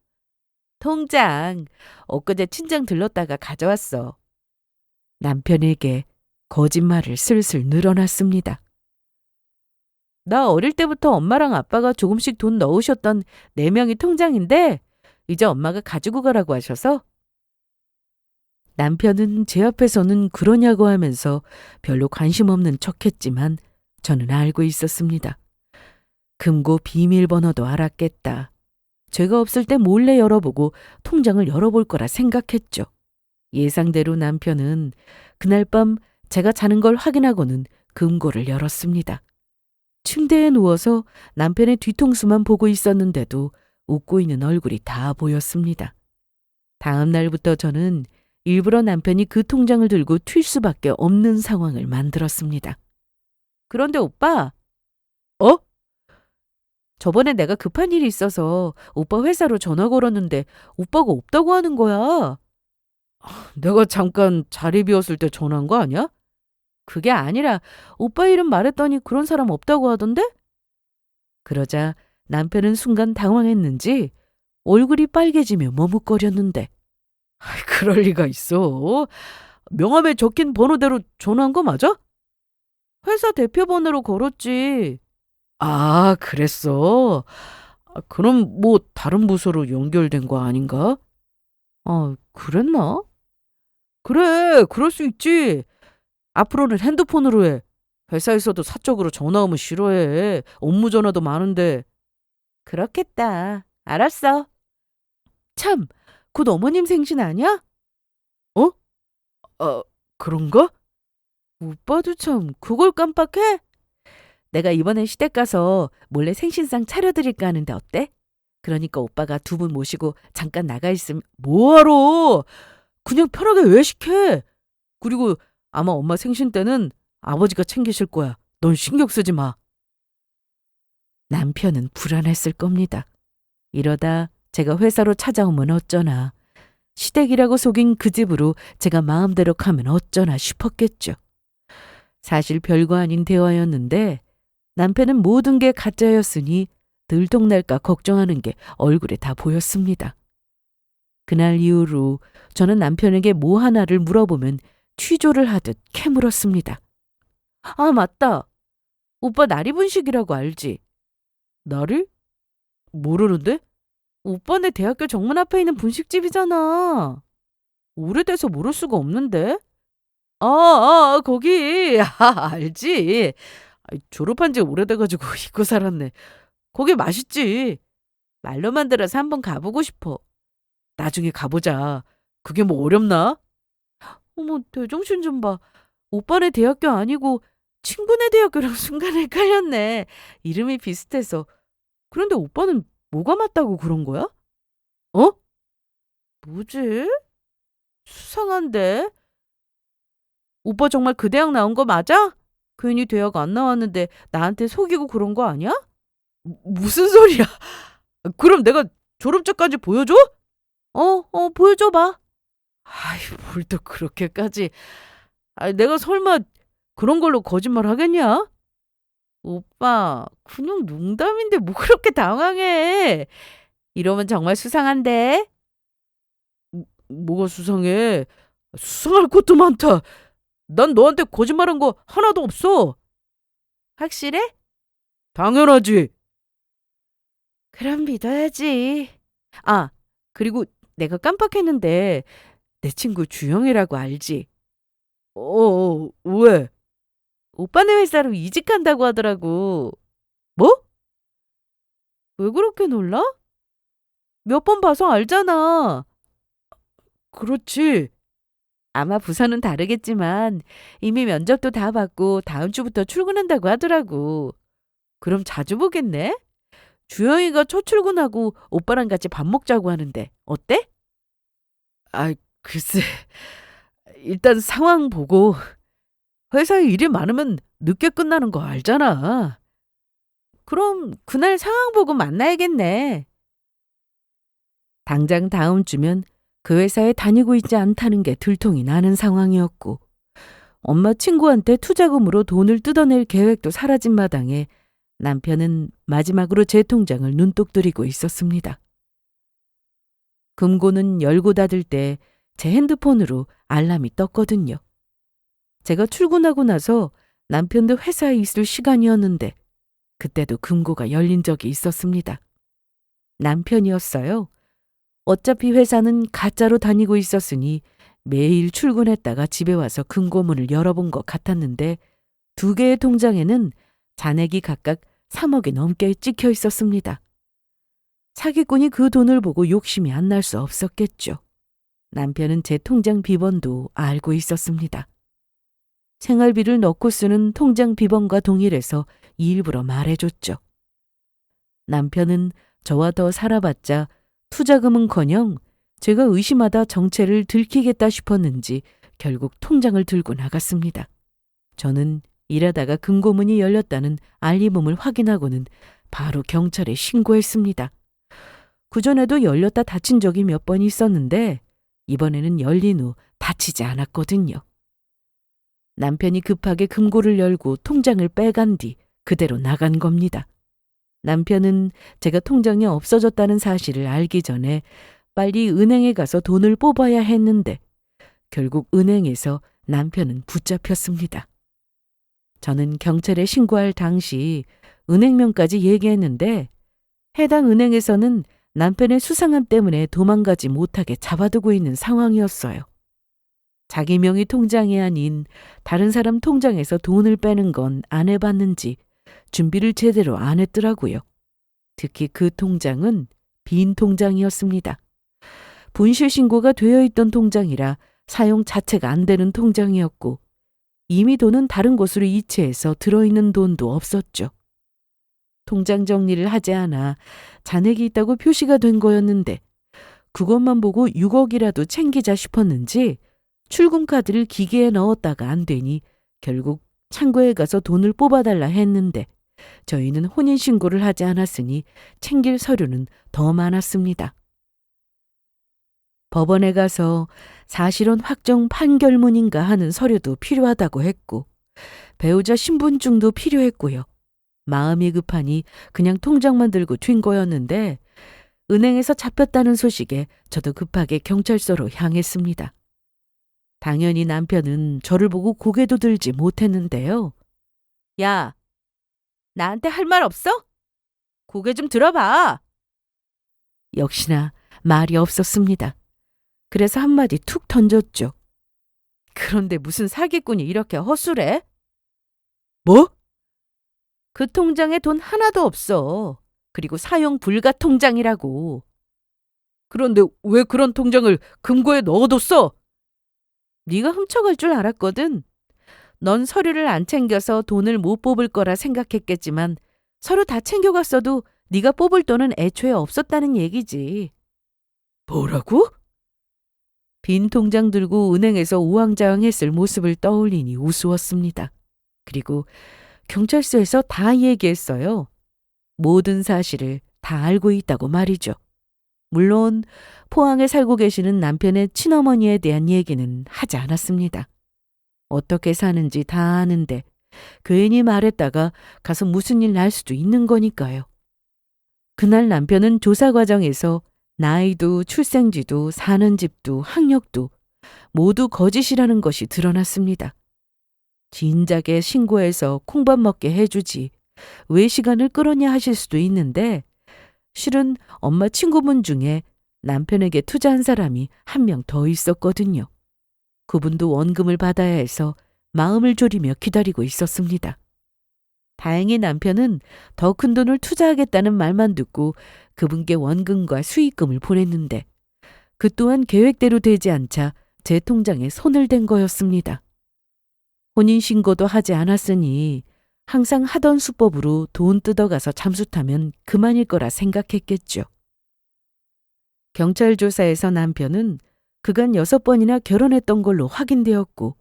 통장. 엊그제 친정 들렀다가 가져왔어. 남편에게 거짓말을 슬슬 늘어놨습니다. 나 어릴 때부터 엄마랑 아빠가 조금씩 돈 넣으셨던 4명이 통장인데 이제 엄마가 가지고 가라고 하셔서. 남편은 제 앞에서는 그러냐고 하면서 별로 관심 없는 척했지만 저는 알고 있었습니다. 금고 비밀번호도 알았겠다. 제가 없을 때 몰래 열어보고 통장을 열어볼 거라 생각했죠. 예상대로 남편은 그날 밤 제가 자는 걸 확인하고는 금고를 열었습니다. 침대에 누워서 남편의 뒤통수만 보고 있었는데도 웃고 있는 얼굴이 다 보였습니다. 다음 날부터 저는 일부러 남편이 그 통장을 들고 튈 수밖에 없는 상황을 만들었습니다. 그런데 오빠, 저번에 내가 급한 일이 있어서 오빠 회사로 전화 걸었는데 오빠가 없다고 하는 거야. 내가 잠깐 자리 비웠을 때 전화한 거 아니야? 그게 아니라 오빠 이름 말했더니 그런 사람 없다고 하던데? 그러자 남편은 순간 당황했는지 얼굴이 빨개지며 머뭇거렸는데. 그럴 리가 있어. 명함에 적힌 번호대로 전화한 거 맞아? 회사 대표 번호로 걸었지. 아, 그랬어? 그럼 뭐 다른 부서로 연결된 거 아닌가? 그랬나? 그래, 그럴 수 있지. 앞으로는 핸드폰으로 해. 회사에서도 사적으로 전화 오면 싫어해. 업무 전화도 많은데. 그렇겠다. 알았어. 참, 곧 어머님 생신 아니야? 그런가? 오빠도 참 그걸 깜빡해? 내가 이번에 시댁 가서 몰래 생신상 차려드릴까 하는데 어때? 그러니까 오빠가 2분 모시고 잠깐 나가 있으면. 뭐하러? 그냥 편하게 외식해. 그리고 아마 엄마 생신 때는 아버지가 챙기실 거야. 넌 신경 쓰지 마. 남편은 불안했을 겁니다. 이러다 제가 회사로 찾아오면 어쩌나. 시댁이라고 속인 그 집으로 제가 마음대로 가면 어쩌나 싶었겠죠. 사실 별거 아닌 대화였는데 남편은 모든 게 가짜였으니 들통날까 걱정하는 게 얼굴에 다 보였습니다. 그날 이후로 저는 남편에게 뭐 하나를 물어보면 취조를 하듯 캐물었습니다. 아, 맞다. 오빠 나리분식이라고 알지? 나리? 모르는데? 오빠네 대학교 정문 앞에 있는 분식집이잖아. 오래돼서 모를 수가 없는데? 거기. 알지. 졸업한 지 오래돼가지고 잊고 살았네. 거기 맛있지. 말로만 들어서 한번 가보고 싶어. 나중에 가보자. 그게 뭐 어렵나? 어머, 대정신 좀 봐. 오빠네 대학교 아니고 친구네 대학교랑 순간 헷갈렸네. 이름이 비슷해서. 그런데 오빠는 뭐가 맞다고 그런 거야? 뭐지? 수상한데? 오빠 정말 그 대학 나온 거 맞아? 괜히 대학 안 나왔는데 나한테 속이고 그런 거 아니야? 무슨 소리야? 그럼 내가 졸업장까지 보여줘? 보여줘봐. 아이, 뭘 또 그렇게까지. 내가 설마 그런 걸로 거짓말 하겠냐? 오빠, 그냥 농담인데 뭐 그렇게 당황해. 이러면 정말 수상한데? 뭐가 수상해? 수상할 것도 많다. 난 너한테 거짓말한 거 하나도 없어. 확실해? 당연하지. 그럼 믿어야지. 아, 그리고 내가 깜빡했는데 내 친구 주영이라고 알지? 왜? 오빠네 회사로 이직한다고 하더라고. 뭐? 왜 그렇게 놀라? 몇 번 봐서 알잖아. 그렇지. 아마 부서는 다르겠지만 이미 면접도 다 받고 다음 주부터 출근한다고 하더라고. 그럼 자주 보겠네? 주영이가 첫 출근하고 오빠랑 같이 밥 먹자고 하는데 어때? 아, 글쎄. 일단 상황 보고 회사에 일이 많으면 늦게 끝나는 거 알잖아. 그럼 그날 상황 보고 만나야겠네. 당장 다음 주면 그 회사에 다니고 있지 않다는 게 들통이 나는 상황이었고 엄마 친구한테 투자금으로 돈을 뜯어낼 계획도 사라진 마당에 남편은 마지막으로 제 통장을 눈독 들이고 있었습니다. 금고는 열고 닫을 때 제 핸드폰으로 알람이 떴거든요. 제가 출근하고 나서 남편도 회사에 있을 시간이었는데 그때도 금고가 열린 적이 있었습니다. 남편이었어요. 어차피 회사는 가짜로 다니고 있었으니 매일 출근했다가 집에 와서 금고문을 열어본 것 같았는데 2개의 통장에는 잔액이 각각 3억이 넘게 찍혀 있었습니다. 사기꾼이 그 돈을 보고 욕심이 안 날 수 없었겠죠. 남편은 제 통장 비번도 알고 있었습니다. 생활비를 넣고 쓰는 통장 비번과 동일해서 일부러 말해줬죠. 남편은 저와 더 살아봤자 투자금은커녕 제가 의심하다 정체를 들키겠다 싶었는지 결국 통장을 들고 나갔습니다. 저는 일하다가 금고문이 열렸다는 알림음을 확인하고는 바로 경찰에 신고했습니다. 그전에도 열렸다 닫힌 적이 몇 번 있었는데 이번에는 열린 후 닫히지 않았거든요. 남편이 급하게 금고를 열고 통장을 빼간 뒤 그대로 나간 겁니다. 남편은 제가 통장이 없어졌다는 사실을 알기 전에 빨리 은행에 가서 돈을 뽑아야 했는데 결국 은행에서 남편은 붙잡혔습니다. 저는 경찰에 신고할 당시 은행명까지 얘기했는데 해당 은행에서는 남편의 수상함 때문에 도망가지 못하게 잡아두고 있는 상황이었어요. 자기 명의 통장이 아닌 다른 사람 통장에서 돈을 빼는 건 안 해봤는지 준비를 제대로 안 했더라고요. 특히 그 통장은 빈 통장이었습니다. 분실 신고가 되어 있던 통장이라 사용 자체가 안 되는 통장이었고 이미 돈은 다른 곳으로 이체해서 들어있는 돈도 없었죠. 통장 정리를 하지 않아 잔액이 있다고 표시가 된 거였는데 그것만 보고 6억이라도 챙기자 싶었는지 출금카드를 기계에 넣었다가 안 되니 결국 창고에 가서 돈을 뽑아달라 했는데 저희는 혼인신고를 하지 않았으니 챙길 서류는 더 많았습니다. 법원에 가서 사실혼 확정 판결문인가 하는 서류도 필요하다고 했고 배우자 신분증도 필요했고요. 마음이 급하니 그냥 통장만 들고 튄 거였는데 은행에서 잡혔다는 소식에 저도 급하게 경찰서로 향했습니다. 당연히 남편은 저를 보고 고개도 들지 못했는데요. 야, 나한테 할 말 없어? 고개 좀 들어봐. 역시나 말이 없었습니다. 그래서 한마디 툭 던졌죠. 그런데 무슨 사기꾼이 이렇게 허술해? 뭐? 그 통장에 돈 하나도 없어. 그리고 사용 불가 통장이라고. 그런데 왜 그런 통장을 금고에 넣어뒀어? 네가 훔쳐갈 줄 알았거든. 넌 서류를 안 챙겨서 돈을 못 뽑을 거라 생각했겠지만 서류 다 챙겨갔어도 네가 뽑을 돈은 애초에 없었다는 얘기지. 뭐라고? 빈 통장 들고 은행에서 우왕좌왕했을 모습을 떠올리니 우스웠습니다. 그리고 경찰서에서 다 얘기했어요. 모든 사실을 다 알고 있다고 말이죠. 물론 포항에 살고 계시는 남편의 친어머니에 대한 얘기는 하지 않았습니다. 어떻게 사는지 다 아는데 괜히 말했다가 가서 무슨 일 날 수도 있는 거니까요. 그날 남편은 조사 과정에서 나이도 출생지도 사는 집도 학력도 모두 거짓이라는 것이 드러났습니다. 진작에 신고해서 콩밥 먹게 해주지 왜 시간을 끌었냐 하실 수도 있는데 실은 엄마 친구분 중에 남편에게 투자한 사람이 한 명 더 있었거든요. 그분도 원금을 받아야 해서 마음을 졸이며 기다리고 있었습니다. 다행히 남편은 더 큰 돈을 투자하겠다는 말만 듣고 그분께 원금과 수익금을 보냈는데 그 또한 계획대로 되지 않자 제 통장에 손을 댄 거였습니다. 혼인신고도 하지 않았으니 항상 하던 수법으로 돈 뜯어가서 잠수 타면 그만일 거라 생각했겠죠. 경찰 조사에서 남편은 그간 6번이나 결혼했던 걸로 확인되었고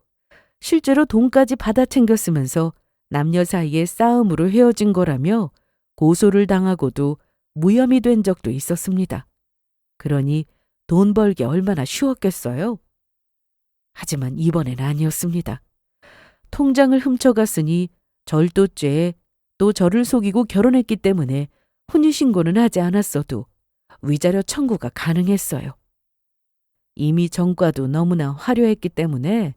실제로 돈까지 받아 챙겼으면서 남녀 사이의 싸움으로 헤어진 거라며 고소를 당하고도 무혐의 된 적도 있었습니다. 그러니 돈 벌기 얼마나 쉬웠겠어요? 하지만 이번엔 아니었습니다. 통장을 훔쳐갔으니 절도죄에 또 저를 속이고 결혼했기 때문에 혼인신고는 하지 않았어도 위자료 청구가 가능했어요. 이미 전과도 너무나 화려했기 때문에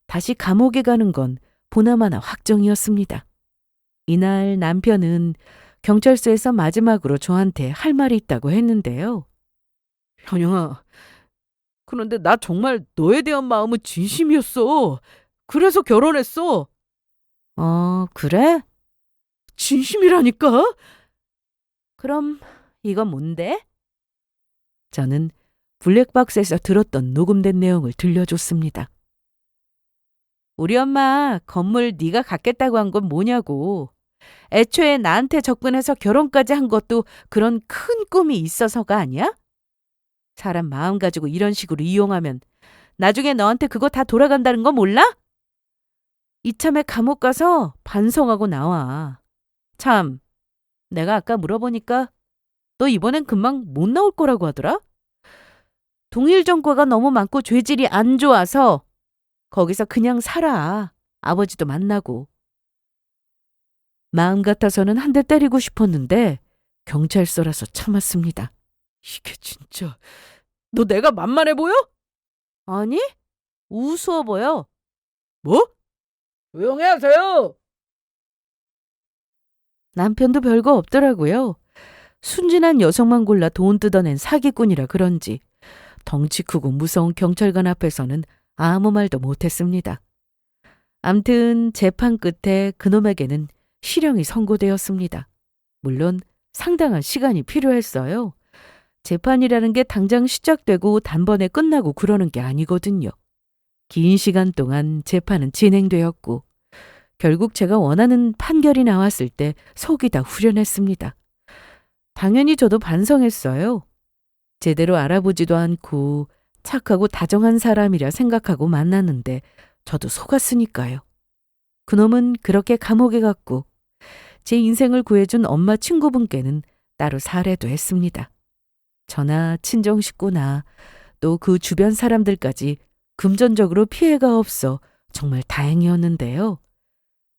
다시 감옥에 가는 건 보나마나 확정이었습니다. 이날 남편은 경찰서에서 마지막으로 저한테 할 말이 있다고 했는데요. 현영아, 그런데 나 정말 너에 대한 마음은 진심이었어. 그래서 결혼했어. 그래? 진심이라니까? 그럼 이건 뭔데? 저는 블랙박스에서 들었던 녹음된 내용을 들려줬습니다. 우리 엄마 건물 네가 갖겠다고 한 건 뭐냐고. 애초에 나한테 접근해서 결혼까지 한 것도 그런 큰 꿈이 있어서가 아니야? 사람 마음 가지고 이런 식으로 이용하면 나중에 너한테 그거 다 돌아간다는 거 몰라? 이참에 감옥 가서 반성하고 나와. 참, 내가 아까 물어보니까 너 이번엔 금방 못 나올 거라고 하더라? 동일 전과가 너무 많고 죄질이 안 좋아서 거기서 그냥 살아. 아버지도 만나고. 마음 같아서는 한 대 때리고 싶었는데 경찰서라서 참았습니다. 이게 진짜 너 내가 만만해 보여? 아니? 우스워 보여. 뭐? 조용히 하세요. 남편도 별거 없더라고요. 순진한 여성만 골라 돈 뜯어낸 사기꾼이라 그런지 덩치 크고 무서운 경찰관 앞에서는 아무 말도 못했습니다. 암튼 재판 끝에 그놈에게는 실형이 선고되었습니다. 물론 상당한 시간이 필요했어요. 재판이라는 게 당장 시작되고 단번에 끝나고 그러는 게 아니거든요. 긴 시간 동안 재판은 진행되었고 결국 제가 원하는 판결이 나왔을 때 속이 다 후련했습니다. 당연히 저도 반성했어요. 제대로 알아보지도 않고 착하고 다정한 사람이라 생각하고 만났는데 저도 속았으니까요. 그놈은 그렇게 감옥에 갔고 제 인생을 구해준 엄마 친구분께는 따로 사례도 했습니다. 저나 친정 식구나 또 그 주변 사람들까지 금전적으로 피해가 없어 정말 다행이었는데요.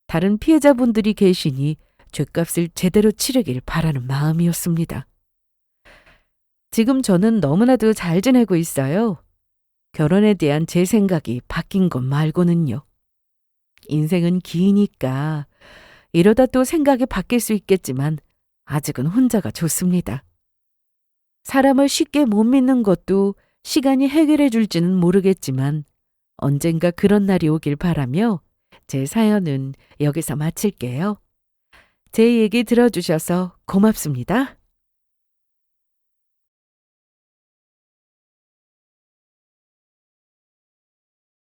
다른 피해자분들이 계시니 죗값을 제대로 치르길 바라는 마음이었습니다. 지금 저는 너무나도 잘 지내고 있어요. 결혼에 대한 제 생각이 바뀐 것 말고는요. 인생은 기니까 이러다 또 생각이 바뀔 수 있겠지만 아직은 혼자가 좋습니다. 사람을 쉽게 못 믿는 것도 시간이 해결해 줄지는 모르겠지만 언젠가 그런 날이 오길 바라며 제 사연은 여기서 마칠게요. 제 얘기 들어주셔서 고맙습니다.